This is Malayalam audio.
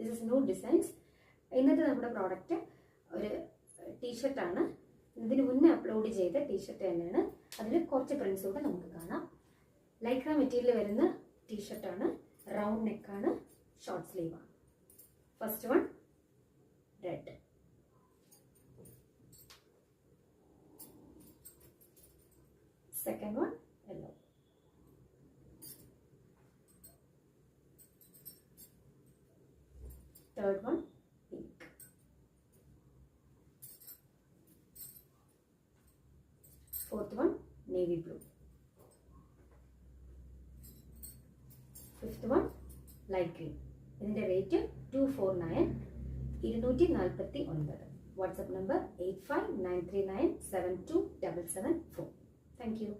This is new designs. ഇന്നത്തെ നമ്മുടെ പ്രോഡക്റ്റ് ഒരു ടീഷർട്ടാണ്. ഇതിന് മുന്നേ അപ്ലോഡ് ചെയ്ത ടീഷർട്ട് തന്നെയാണ്. അതിൽ കുറച്ച് പ്രിൻസ് കൂടെ നമുക്ക് കാണാം. ലൈക്ര മെറ്റീരിയൽ വരുന്ന ടീഷർട്ടാണ്. റൗണ്ട് നെക്കാണ്, ഷോർട്ട് സ്ലീവാണ്. First one red, second one yellow, third one pink, fourth one navy blue, fifth one light green. ഇതിന്റെ rate 249, 249. WhatsApp number 8593972774. Thank you.